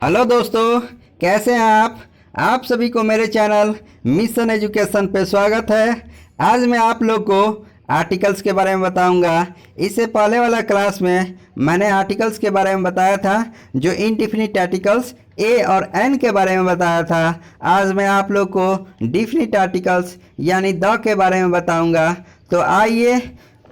Hello दोस्तों, कैसे हैं आप सभी को मेरे चैनल मिशन एजुकेशन पे स्वागत है। आज मैं आप लोग को आर्टिकल्स के बारे में बताऊंगा। इससे पहले वाला क्लास में मैंने आर्टिकल्स के बारे में बताया था, जो इनडिफिनिट आर्टिकल्स ए और एन के बारे में बताया था। आज मैं आप लोग को डिफिनिट आर्टिकल्स यानी द के बारे में बताऊंगा। तो आइए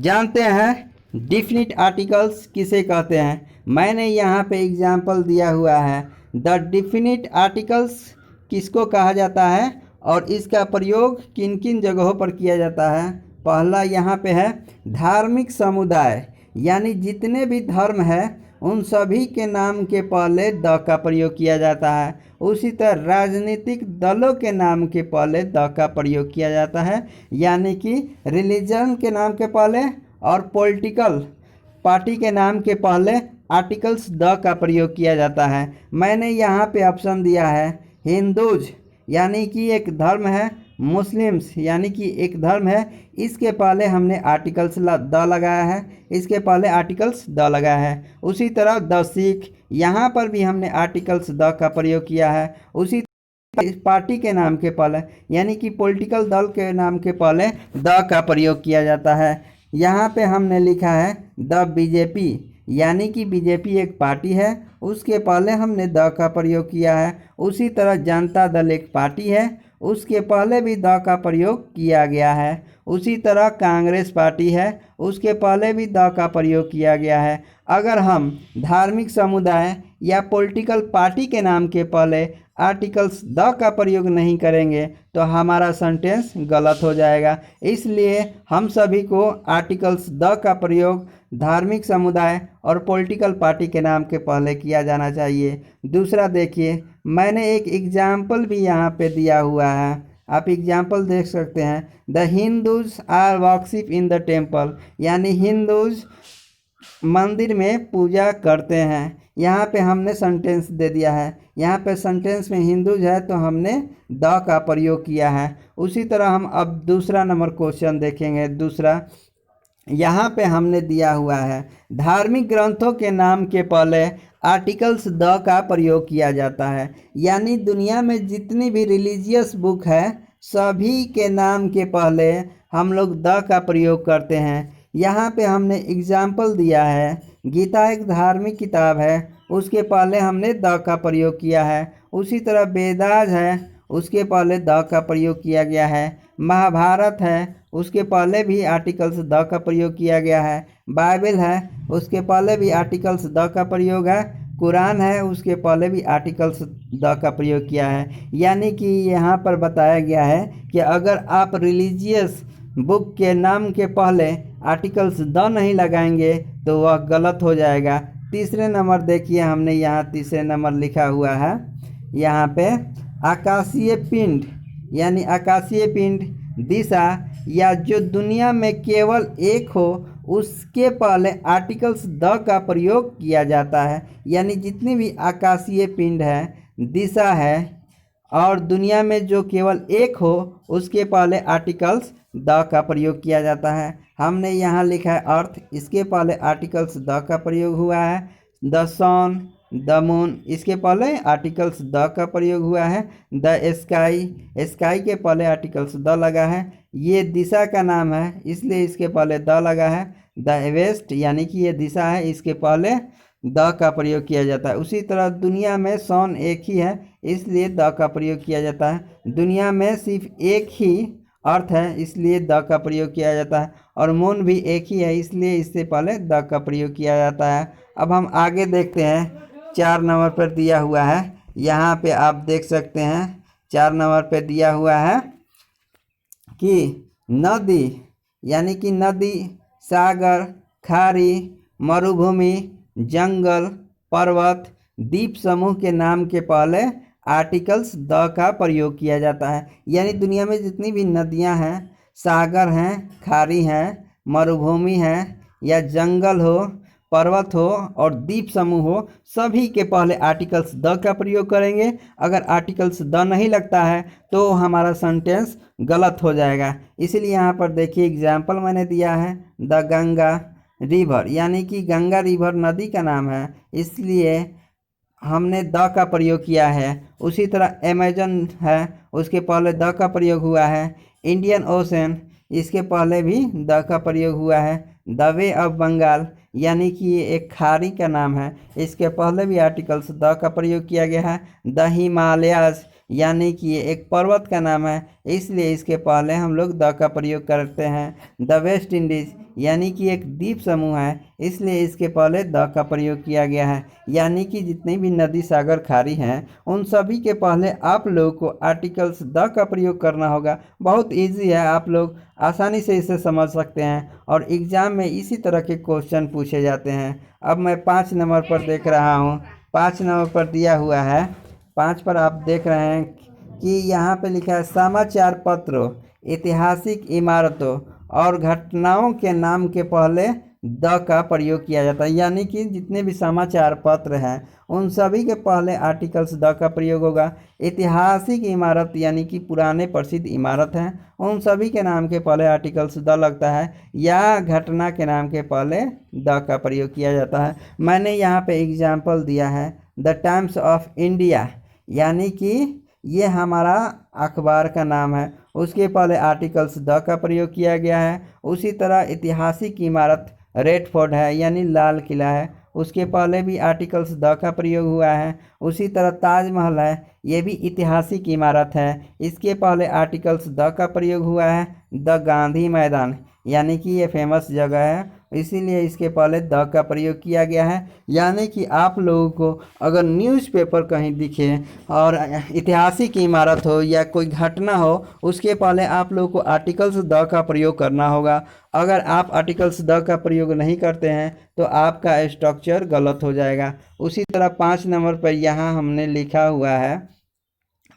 जानते हैं डिफिनिट आर्टिकल्स किसे कहते हैं। मैंने यहाँ पे एग्जाम्पल दिया हुआ है। द डिफिनिट आर्टिकल्स किसको कहा जाता है और इसका प्रयोग किन किन जगहों पर किया जाता है। पहला यहाँ पे है धार्मिक समुदाय, यानी जितने भी धर्म है उन सभी के नाम के पहले द का प्रयोग किया जाता है। उसी तरह राजनीतिक दलों के नाम के पहले द का प्रयोग किया जाता है, यानी कि रिलीजन के नाम के पहले और पॉलिटिकल पार्टी के नाम के पहले आर्टिकल्स द का प्रयोग किया जाता है। मैंने यहाँ पे ऑप्शन दिया है हिंदूज, यानी कि एक धर्म है, मुस्लिम्स यानी कि एक धर्म है, इसके पहले हमने आर्टिकल्स द लगाया है, इसके पहले आर्टिकल्स द लगाया है। उसी तरह द सिख, यहाँ पर भी हमने आर्टिकल्स द का प्रयोग किया है। उसी पार्टी के नाम के पहले यानी कि पॉलिटिकल दल के नाम के पहले द का प्रयोग किया जाता है। यहाँ पे हमने लिखा है द बीजेपी, यानी कि बीजेपी एक पार्टी है, उसके पहले हमने द का प्रयोग किया है। उसी तरह जनता दल एक पार्टी है, उसके पहले भी द का प्रयोग किया गया है। उसी तरह कांग्रेस पार्टी है, उसके पहले भी द का प्रयोग किया गया है। अगर हम धार्मिक समुदाय या पॉलिटिकल पार्टी के नाम के पहले आर्टिकल्स द का प्रयोग नहीं करेंगे तो हमारा सेंटेंस गलत हो जाएगा। इसलिए हम सभी को आर्टिकल्स द का प्रयोग धार्मिक समुदाय और पॉलिटिकल पार्टी के नाम के पहले किया जाना चाहिए। दूसरा देखिए, मैंने एक एग्जाम्पल भी यहाँ पे दिया हुआ है, आप एग्जाम्पल देख सकते हैं। The Hindus are worship in the temple, यानी हिंदूज मंदिर में पूजा करते हैं। यहाँ पे हमने सेंटेंस दे दिया है, यहाँ पे सेंटेंस में हिंदूज है तो हमने द का प्रयोग किया है। उसी तरह हम अब दूसरा नंबर क्वेश्चन देखेंगे। दूसरा यहाँ पे हमने दिया हुआ है धार्मिक ग्रंथों के नाम के पहले आर्टिकल्स द का प्रयोग किया जाता है, यानी दुनिया में जितनी भी रिलीजियस बुक है सभी के नाम के पहले हम लोग द का प्रयोग करते हैं। यहाँ पे हमने एग्जाम्पल दिया है, गीता एक धार्मिक किताब है, उसके पहले हमने द का प्रयोग किया है। उसी तरह वेदास है, उसके पहले द का प्रयोग किया गया है। महाभारत है, उसके पहले भी आर्टिकल्स द का प्रयोग किया गया है। बाइबल है, उसके पहले भी आर्टिकल्स द का प्रयोग है। कुरान है, उसके पहले भी आर्टिकल्स द का प्रयोग किया है। यानी कि यहाँ पर बताया गया है कि अगर आप रिलीजियस बुक के नाम के पहले आर्टिकल्स द नहीं लगाएंगे तो वह गलत हो जाएगा। तीसरे नंबर देखिए, हमने यहाँ तीसरे नंबर लिखा हुआ है, यहाँ पे आकाशीय पिंड, यानी आकाशीय पिंड दिशा या जो दुनिया में केवल एक हो उसके पहले आर्टिकल्स द का प्रयोग किया जाता है। यानी जितनी भी आकाशीय पिंड है, दिशा है और दुनिया में जो केवल एक हो उसके पहले आर्टिकल्स द का प्रयोग किया जाता है। हमने यहाँ लिखा है अर्थ, इसके पहले आर्टिकल्स द का प्रयोग हुआ है। द सन, द मून, इसके पहले आर्टिकल्स द का प्रयोग हुआ है। द स्काई, स्काई के पहले आर्टिकल्स द लगा है। ये दिशा का नाम है इसलिए इसके पहले द लगा है। द वेस्ट, यानी कि ये दिशा है, इसके पहले द का प्रयोग किया जाता है। उसी तरह दुनिया में सन एक ही है इसलिए द का प्रयोग किया जाता है। दुनिया में सिर्फ एक ही अर्थ है इसलिए द का प्रयोग किया जाता है। और मून भी एक ही है इसलिए इससे पहले द का प्रयोग किया जाता है। अब हम आगे देखते हैं, 4 नंबर पर दिया हुआ है, यहाँ पे आप देख सकते हैं 4 नंबर पे दिया हुआ है कि नदी, यानी कि नदी, सागर, खाड़ी, मरुभूमि, जंगल, पर्वत, द्वीप समूह के नाम के पहले आर्टिकल्स द का प्रयोग किया जाता है। यानी दुनिया में जितनी भी नदियां हैं, सागर हैं, खाड़ी हैं, मरुभूमि हैं या जंगल हो, पर्वत हो और द्वीप समूह हो, सभी के पहले आर्टिकल्स द का प्रयोग करेंगे। अगर आर्टिकल्स द नहीं लगता है तो हमारा सेंटेंस गलत हो जाएगा। इसीलिए यहाँ पर देखिए एग्जाम्पल मैंने दिया है, द गंगा रिवर, यानी कि गंगा रिवर नदी का नाम है इसलिए हमने द का प्रयोग किया है। उसी तरह अमेजन है, उसके पहले द का प्रयोग हुआ है। इंडियन ओशन, इसके पहले भी द का प्रयोग हुआ है। द वे ऑफ बंगाल, यानी कि ये एक खाड़ी का नाम है, इसके पहले भी आर्टिकल्स द का प्रयोग किया गया है। द हिमालयाज, यानी कि ये एक पर्वत का नाम है, इसलिए इसके पहले हम लोग द का प्रयोग करते हैं। द वेस्ट इंडीज़, यानी कि एक द्वीप समूह है, इसलिए इसके पहले द का प्रयोग किया गया है। यानी कि जितनी भी नदी, सागर, खाड़ी हैं, उन सभी के पहले आप लोगों को आर्टिकल्स द का प्रयोग करना होगा। बहुत इजी है, आप लोग आसानी से इसे समझ सकते हैं और एग्ज़ाम में इसी तरह के क्वेश्चन पूछे जाते हैं। अब मैं 5 नंबर पर देख रहा हूँ, 5 नंबर पर दिया हुआ है। 5 पर आप देख रहे हैं कि यहाँ पे लिखा है समाचार पत्रों, ऐतिहासिक इमारतों और घटनाओं के नाम के पहले द का प्रयोग किया जाता है। यानी कि जितने भी समाचार पत्र हैं उन सभी के पहले आर्टिकल्स द का प्रयोग होगा। ऐतिहासिक इमारत, यानी कि पुराने प्रसिद्ध इमारत हैं, उन सभी के नाम के पहले आर्टिकल्स द लगता है, या घटना के नाम के पहले द का प्रयोग किया जाता है। मैंने यहाँ पे एग्जाम्पल दिया है द टाइम्स ऑफ इंडिया, यानी कि ये हमारा अखबार का नाम है, उसके पहले आर्टिकल्स द का प्रयोग किया गया है। उसी तरह ऐतिहासिक इमारत रेड फोर्ट है, यानी लाल किला है, उसके पहले भी आर्टिकल्स द का प्रयोग हुआ है। उसी तरह ताजमहल है, ये भी ऐतिहासिक इमारत है, इसके पहले आर्टिकल्स द का प्रयोग हुआ है। द गांधी मैदान, यानी कि ये फेमस जगह है, इसीलिए इसके पहले द का प्रयोग किया गया है। यानी कि आप लोगों को अगर न्यूज़पेपर कहीं दिखे और ऐतिहासिक इमारत हो या कोई घटना हो, उसके पहले आप लोगों को आर्टिकल्स द का प्रयोग करना होगा। अगर आप आर्टिकल्स द का प्रयोग नहीं करते हैं तो आपका स्ट्रक्चर गलत हो जाएगा। उसी तरह 5 नंबर पर यहाँ हमने लिखा हुआ है,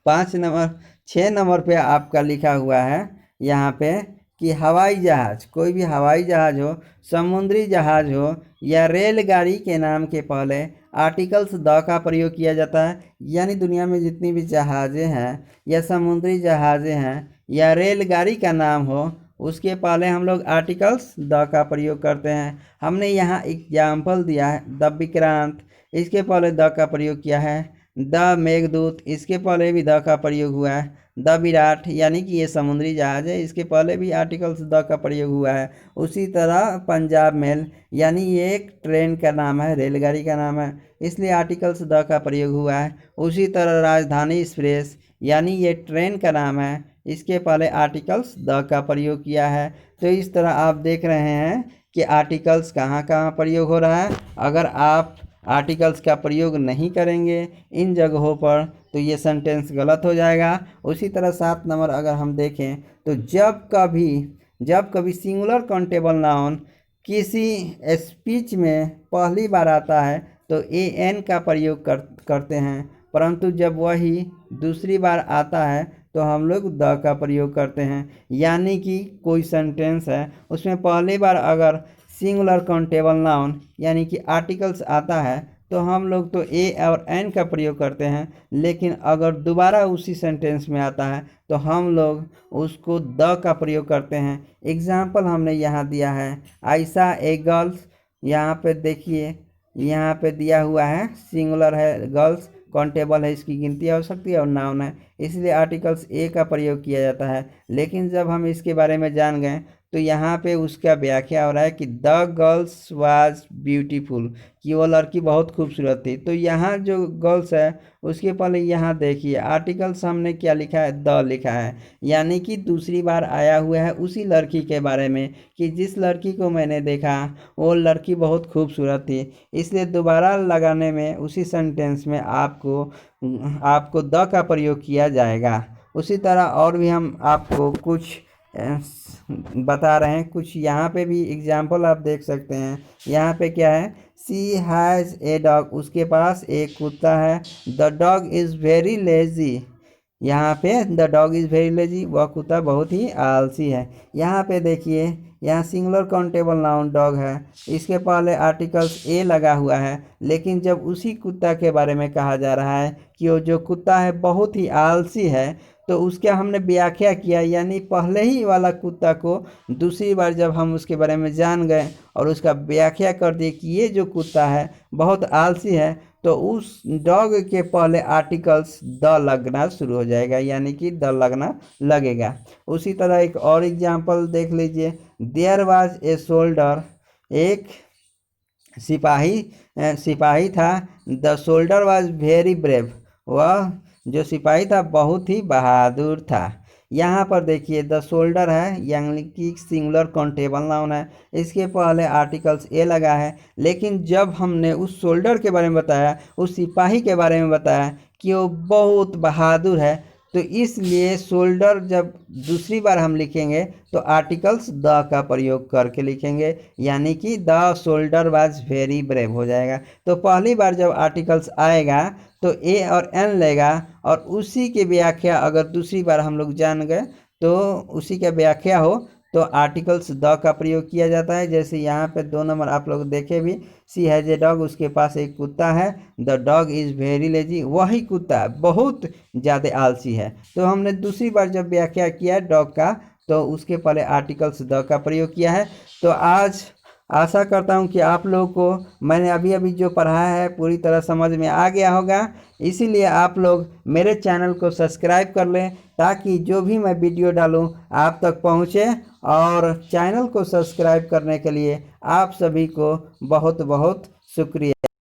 6 नंबर पे आपका लिखा हुआ है यहाँ पे कि हवाई जहाज़, कोई भी हवाई जहाज़ हो, समुद्री जहाज़ हो या रेलगाड़ी के नाम के पहले आर्टिकल्स द का प्रयोग किया जाता है। यानी दुनिया में जितनी भी जहाज़ें हैं या समुद्री जहाज़ें हैं या रेलगाड़ी का नाम हो, उसके पहले हम लोग आर्टिकल्स द का प्रयोग करते हैं। हमने यहाँ एग्जाम्पल दिया है द विक्रांत, इसके पहले द का प्रयोग किया है। द मेघदूत, इसके पहले भी द का प्रयोग हुआ है। द विराट, यानी कि ये समुद्री जहाज़ है, इसके पहले भी आर्टिकल्स द का प्रयोग हुआ है। उसी तरह पंजाब मेल, यानी ये एक ट्रेन का नाम है, रेलगाड़ी का नाम है, इसलिए आर्टिकल्स द का प्रयोग हुआ है। उसी तरह राजधानी एक्सप्रेस, यानी ये ट्रेन का नाम है, इसके पहले आर्टिकल्स द का प्रयोग किया है। तो इस तरह आप देख रहे हैं कि आर्टिकल्स कहाँ कहाँ प्रयोग हो रहा है। अगर आप आर्टिकल्स का प्रयोग नहीं करेंगे इन जगहों पर तो ये सेंटेंस गलत हो जाएगा। उसी तरह 7 नंबर अगर हम देखें तो जब कभी सिंगुलर काउंटेबल नाउन किसी स्पीच में पहली बार आता है तो एन का प्रयोग करते हैं, परंतु जब वही दूसरी बार आता है तो हम लोग द का प्रयोग करते हैं। यानी कि कोई सेंटेंस है उसमें पहली बार अगर सिंगुलर काउंटेबल नाउन यानी कि आर्टिकल्स आता है तो हम लोग तो ए और एन का प्रयोग करते हैं, लेकिन अगर दोबारा उसी सेंटेंस में आता है तो हम लोग उसको द का प्रयोग करते हैं। एग्जाम्पल हमने यहाँ दिया है आयशा ए गर्ल्स, यहाँ पे देखिए यहाँ पे दिया हुआ है सिंगुलर है गर्ल्स, काउंटेबल है, इसकी गिनती हो सकती है और नाउन है, इसलिए आर्टिकल्स ए का प्रयोग किया जाता है। लेकिन जब हम इसके बारे में जान गए तो यहाँ पे उसका व्याख्या हो रहा है कि द गर्ल्स वाज ब्यूटीफुल, कि वो लड़की बहुत खूबसूरत थी। तो यहाँ जो गर्ल्स है उसके पहले यहाँ देखिए आर्टिकल्स हमने क्या लिखा है, द लिखा है, यानी कि दूसरी बार आया हुआ है उसी लड़की के बारे में कि जिस लड़की को मैंने देखा वो लड़की बहुत खूबसूरत थी, इसलिए दोबारा लगाने में उसी सेंटेंस में आपको द का प्रयोग किया जाएगा। उसी तरह और भी हम आपको कुछ बता रहे हैं, कुछ यहाँ पे भी एग्जाम्पल आप देख सकते हैं। यहाँ पे क्या है, सी हैज़ ए डॉग, उसके पास एक कुत्ता है। The dog is very lazy, यहाँ पे the dog is very lazy, वह कुत्ता बहुत ही आलसी है। यहाँ पे देखिए यहाँ सिंगुलर काउंटेबल नाउन डॉग है, इसके पहले आर्टिकल्स ए लगा हुआ है, लेकिन जब उसी कुत्ता के बारे में कहा जा रहा है कि वो जो कुत्ता है बहुत ही आलसी है तो उसका हमने व्याख्या किया, यानी पहले ही वाला कुत्ता को दूसरी बार जब हम उसके बारे में जान गए और उसका व्याख्या कर दिए कि ये जो कुत्ता है बहुत आलसी है, तो उस डॉग के पहले आर्टिकल्स द लगना शुरू हो जाएगा, यानी कि द लगना लगेगा। उसी तरह एक और एग्जांपल देख लीजिए। देयर वाज ए सोल्डर, एक सिपाही था। The soldier was very brave, वह जो सिपाही था बहुत ही बहादुर था। यहाँ पर देखिए द सोल्डर है, यानी कि सिंगुलर काउंटेबल नाउन है, इसके पहले आर्टिकल्स ए लगा है। लेकिन जब हमने उस सोल्डर के बारे में बताया, उस सिपाही के बारे में बताया कि वो बहुत बहादुर है, तो इसलिए सोल्डर जब दूसरी बार हम लिखेंगे तो आर्टिकल्स द का प्रयोग करके लिखेंगे, यानी कि the soldier was very brave हो जाएगा। तो पहली बार जब आर्टिकल्स आएगा तो ए और एन लेगा, और उसी की व्याख्या अगर दूसरी बार हम लोग जान गए तो उसी का व्याख्या हो तो आर्टिकल्स द का प्रयोग किया जाता है। जैसे यहाँ पे 2 नंबर आप लोग देखे भी, सी हैज ए डॉग, उसके पास एक कुत्ता है। The dog is very lazy, वही कुत्ता बहुत ज़्यादा आलसी है। तो हमने दूसरी बार जब व्याख्या किया डॉग का तो उसके पहले आर्टिकल्स द का प्रयोग किया है। तो आज आशा करता हूँ कि आप लोगों को मैंने अभी अभी जो पढ़ाया है पूरी तरह समझ में आ गया होगा। इसीलिए आप लोग मेरे चैनल को सब्सक्राइब कर लें ताकि जो भी मैं वीडियो डालूँ आप तक पहुँचे। और चैनल को सब्सक्राइब करने के लिए आप सभी को बहुत बहुत शुक्रिया।